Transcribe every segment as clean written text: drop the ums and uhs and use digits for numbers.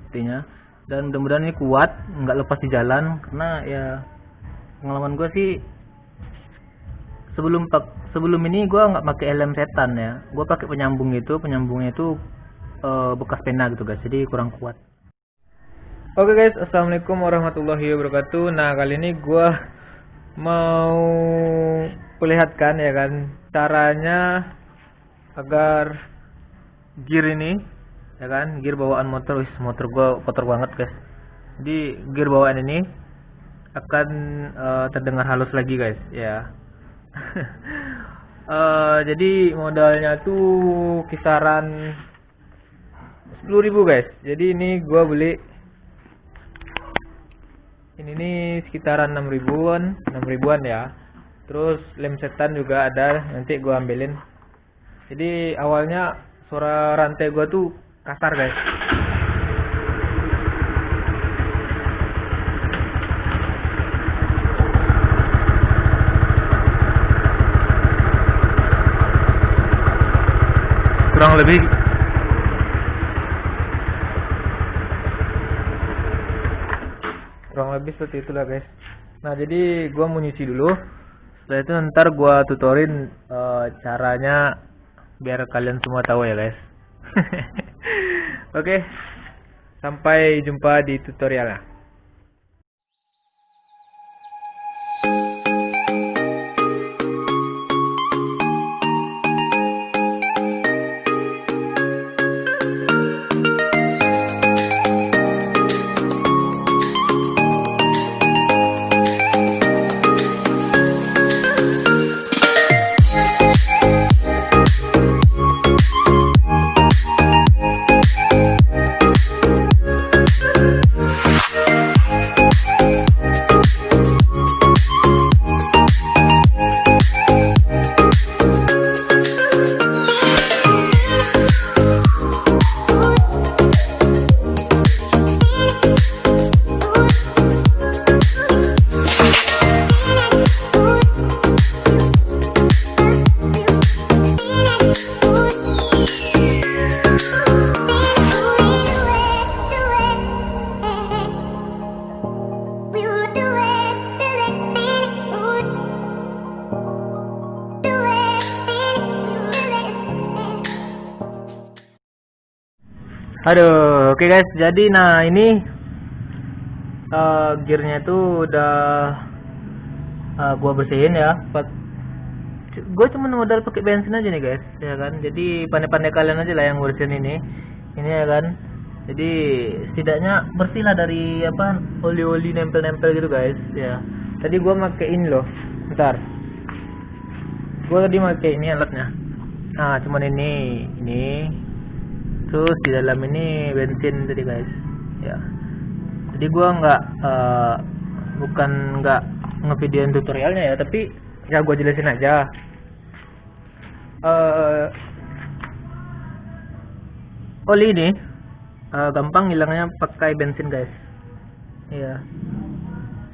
sepertinya. Dan mudah-mudahan ini kuat, nggak lepas di jalan, karena ya pengalaman gue sih sebelum ini gue nggak pakai helm setan ya, gue pakai penyambungnya itu bekas pena gitu guys, jadi kurang kuat. Oke guys, assalamualaikum warahmatullahi wabarakatuh. Nah kali ini gue mau perlihatkan ya kan caranya agar gear ini ya kan, gear bawaan motor gue kotor banget guys. Jadi gear bawaan ini akan terdengar halus lagi guys ya. Jadi modalnya tuh kisaran 10.000 guys. Jadi ini gua beli ini nih sekitaran 6.000-an ya. Terus lem setan juga ada, nanti gua ambilin. Jadi awalnya suara rantai gua tuh kasar guys. kurang lebih seperti itulah guys. Nah jadi gua mau nyuci dulu, setelah itu ntar gua tutorin caranya biar kalian semua tahu ya guys. Oke, sampai jumpa di tutorialnya. Aduh, oke guys, jadi nah ini gearnya itu udah gua bersihin ya. Gue cuma modal pakai bensin aja nih guys, ya kan. Jadi pandai-pandai kalian aja lah yang bersihin ini ya kan. Jadi setidaknya bersih lah dari apa oli-oli nempel-nempel gitu guys ya. Tadi gua pakai ini loh, bentar. Gua tadi pakai ini alatnya. Nah, cuman ini. Terus di dalam ini bensin tadi guys ya. Jadi gua bukan nggak ngevideoin tutorialnya ya, tapi ya gua jelasin aja. Oli ini gampang hilangnya pakai bensin guys ya.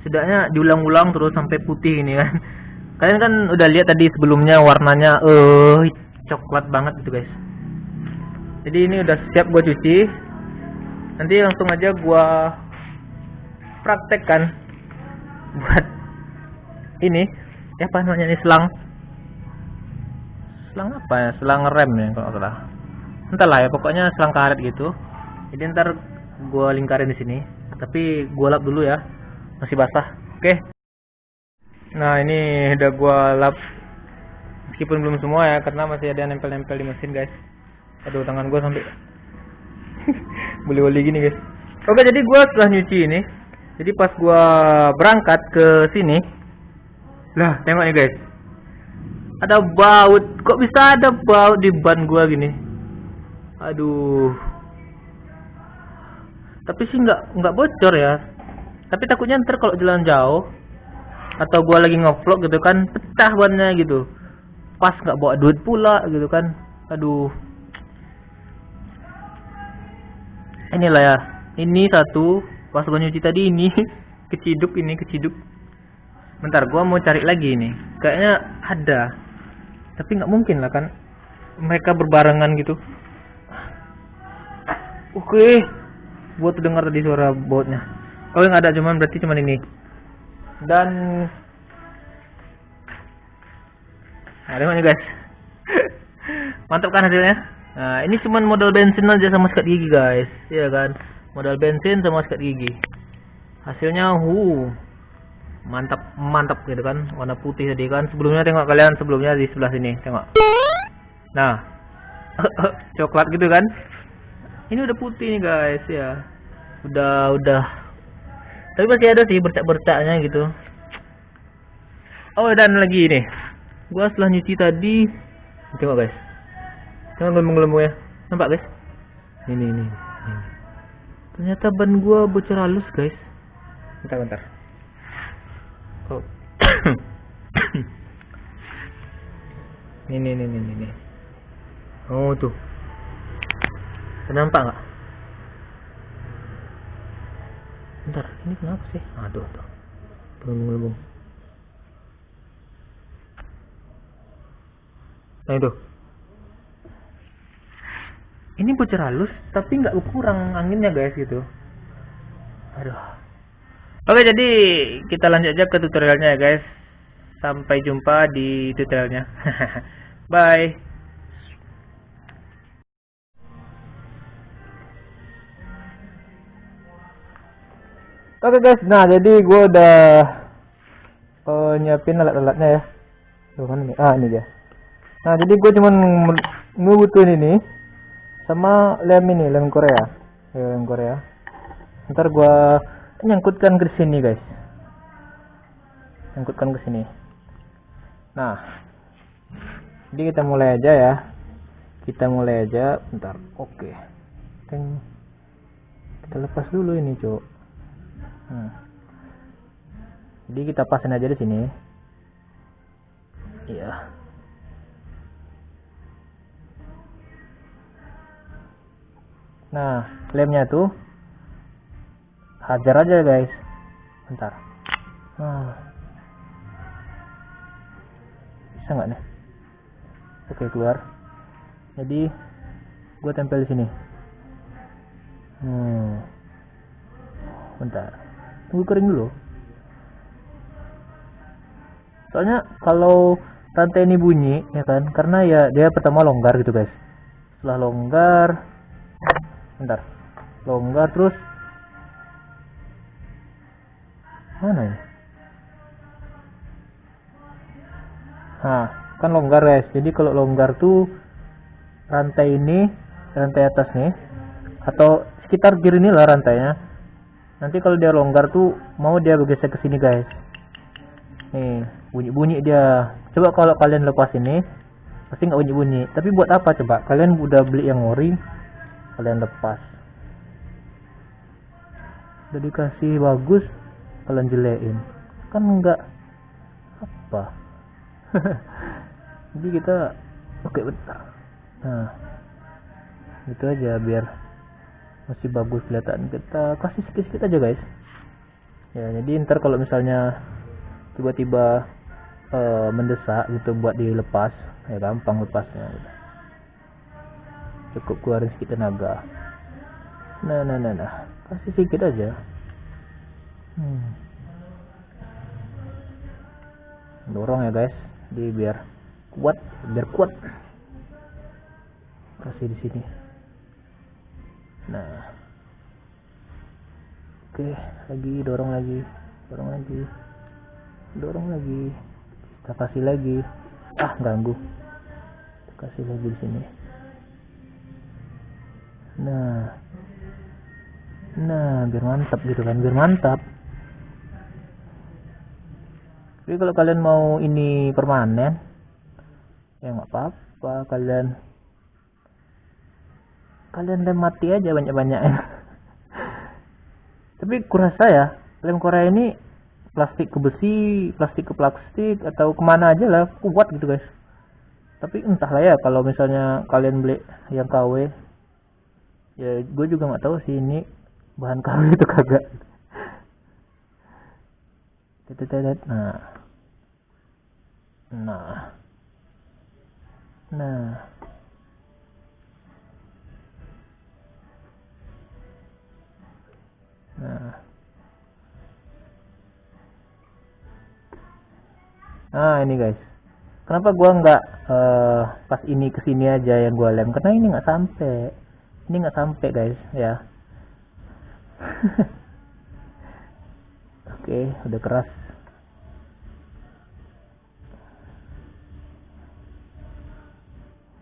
Setidaknya diulang-ulang terus sampai putih ini kan. Kalian kan udah lihat tadi sebelumnya warnanya coklat banget gitu guys. Jadi ini udah siap gua cuci. Nanti langsung aja gua praktekkan buat ini ya, apa namanya ini, selang apa ya, selang rem ya kalau nggak salah. Entahlah ya, pokoknya selang karet gitu. Jadi ntar gua lingkarin di sini, tapi gua lap dulu ya, masih basah. Oke. Nah ini udah gua lap, meskipun belum semua ya, karena masih ada yang nempel-nempel di mesin guys. Aduh, tangan gue sampai beli-beli gini guys. Oke, jadi gue setelah nyuci ini, jadi pas gue berangkat ke sini, lah tengok nih guys, ada baut. Kok bisa ada baut di ban gue gini? Aduh. Tapi sih nggak bocor ya. Tapi takutnya ntar kalau jalan jauh atau gue lagi ngevlog gitu kan, pecah bannya gitu. Pas nggak bawa duit pula gitu kan. Aduh. Inilah ya, ini satu pas gua nyuci tadi ini keciduk. Bentar, gua mau cari lagi ini, kayaknya ada, tapi nggak mungkin lah kan mereka berbarengan gitu. Oke, Gua tuh dengar tadi suara bautnya. Oh nggak ada, cuman berarti cuman ini. Dan nah, tengok nih guys. Mantap kan hasilnya? Nah, ini cuman modal bensin aja sama sikat gigi guys. Iya kan? Modal bensin sama sikat gigi. Hasilnya mantap mantap gitu kan, warna putih tadi kan. Sebelumnya tengok kalian, sebelumnya di sebelah sini, tengok. Nah, coklat gitu kan. Ini udah putih nih guys ya. Udah. Tapi masih ada sih bercak-bercaknya gitu. Oh, dan lagi nih. Gua setelah nyuci tadi, tengok guys. Tengok gelembung-gelembung ya. Nampak guys? Ini. Ternyata ban gua bocor halus guys. Bentar. Oh. Ini. Oh tuh. Nampak nggak? Bentar, ini kenapa sih? Tuh. Gelembung. Nah itu. Ini bocor halus, tapi nggak berkurang anginnya guys gitu. Aduh. Oke, jadi kita lanjut aja ke tutorialnya ya guys. Sampai jumpa di tutorialnya. Bye. Oke guys, nah jadi gue udah nyiapin alat-alatnya ya. Tuh kan ini, ini dia. Nah jadi gue cuman ngebutuhin ini sama lem Korea. Lem Korea. Ntar gue nyangkutkan ke sini guys. Nah, jadi kita mulai aja ya. Bentar. Oke. Kita lepas dulu ini cuk. Jadi kita pasin aja di sini. Iya. Nah, lemnya tuh hajar aja guys. Bentar. Bisa nggak nih? Oke, keluar. Jadi gue tempel di sini. Bentar. Tunggu kering dulu. Soalnya kalau rantai ini bunyi ya kan, karena ya dia pertama longgar gitu guys. Setelah longgar, longgar terus mana ya? Nah, kan longgar guys. Jadi kalau longgar tuh rantai atas nih, atau sekitar kiri ini lah rantainya. Nanti kalau dia longgar tuh mau dia bergeser ke sini guys. Nih, bunyi dia. Coba kalau kalian lepas ini, pasti nggak bunyi. Tapi buat apa coba? Kalian udah beli yang ori, kalian lepas. Udah dikasih bagus, kalian jelekin. Kan nggak apa. Jadi kita bentar. Nah, gitu aja biar masih bagus kelihatan. Kita kasih sedikit aja guys. Ya, jadi ntar kalau misalnya tiba-tiba mendesak gitu buat dilepas, ya gampang lepasnya. Cukup keluarin sedikit tenaga. Nah. Kasih sedikit aja. Dorong ya guys. Jadi biar kuat. Kasih di sini. Nah. Oke, dorong lagi. Kita kasih lagi. Ganggu. Kita kasih lagi di sini. Nah, biar mantap gitu kan, Jadi kalau kalian mau ini permanen, ya nggak apa-apa, kalian lem mati aja banyak-banyaknya. Tapi kurasa ya, lem Korea ini plastik ke besi, plastik ke plastik, atau kemana aja lah, kuat gitu guys. Tapi entahlah ya, kalau misalnya kalian beli yang KW, ya gue juga nggak tahu sih ini bahan KW itu kagak. Nah. Nah ini guys, kenapa gua nggak pas ini kesini aja yang gua lem, karena ini nggak sampai guys ya. Oke, udah keras.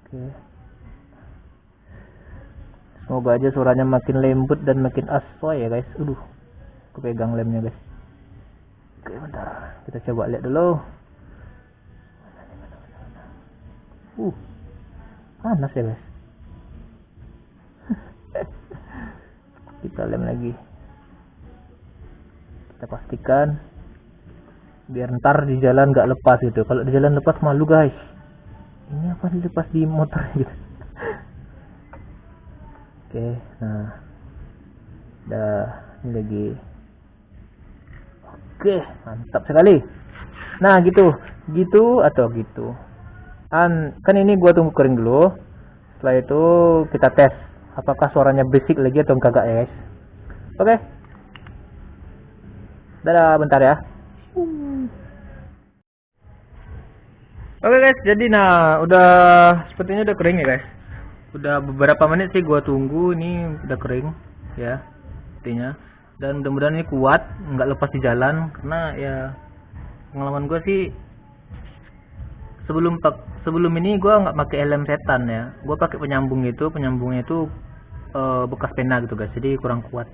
Oke, semoga aja suaranya makin lembut dan makin asli ya guys. Aku pegang lemnya guys. Oke, bentar, kita coba lihat dulu. Panas ya guys. Kita lem lagi. Kita pastikan biar ntar di jalan nggak lepas gitu. Kalau di jalan lepas malu guys. Ini apa dilepas di motor gitu. Oke, nah udah ini lagi. Oke, mantap sekali. Nah gitu atau gitu. Kan ini gua tunggu kering dulu. Setelah itu kita tes apakah suaranya berisik lagi atau enggak ya guys. Oke. Dadah, bentar ya. Oke guys, jadi udah sepertinya udah kering ya guys. Udah beberapa menit sih gua tunggu, ini udah kering ya sepertinya. Dan mudah-mudahan ini kuat, nggak lepas di jalan, karena ya pengalaman gua sih sebelum ini gua nggak pakai helm setan ya. Gua pakai penyambungnya itu bekas pena gitu guys, jadi kurang kuat.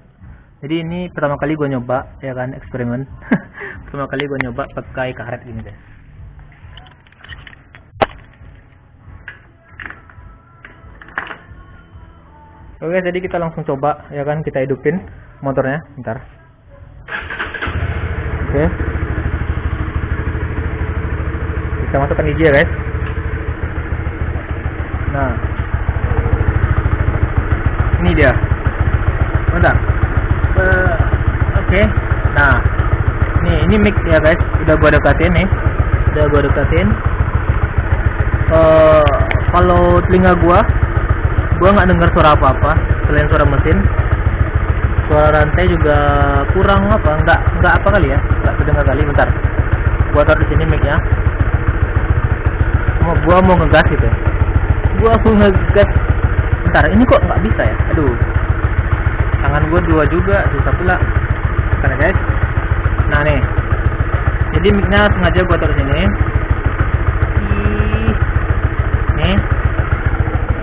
Jadi ini pertama kali gua nyoba ya kan, eksperimen. Pertama kali gua nyoba pakai karet gini guys. Oke, jadi kita langsung coba ya kan, kita hidupin motornya bentar. Oke, kita masukkan hiji ya guys. Nah ini dia, bentar. Oke, nah ini mic ya guys, udah gua dekatin nih, kalau telinga gua nggak dengar suara apa-apa selain suara mesin. Suara rantai juga kurang nggak apa kali ya, nggak terdengar kali. Bentar, gua taruh di sini mic-nya. Gua mau ngegas gitu. Bentar, ini kok nggak bisa ya? Aduh, tangan gua dua juga, susah pula. Karena guys, nah nih, jadi mic-nya sengaja gua taruh sini. Nih,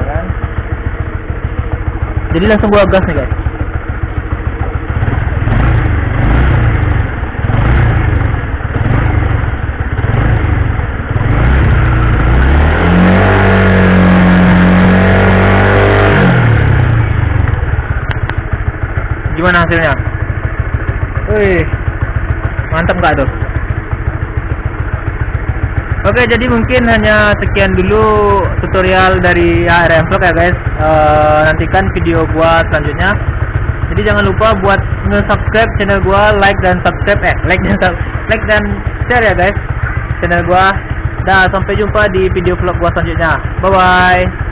kan? Jadi langsung gua gas nih guys. Gimana hasilnya? Wih, mantap nggak tuh? Oke, jadi mungkin hanya sekian dulu tutorial dari ARM Vlog ya guys. Nantikan video gua selanjutnya. Jadi jangan lupa buat nge-subscribe channel gua, like dan share ya guys channel gua. Dah, sampai jumpa di video vlog gua selanjutnya. Bye bye.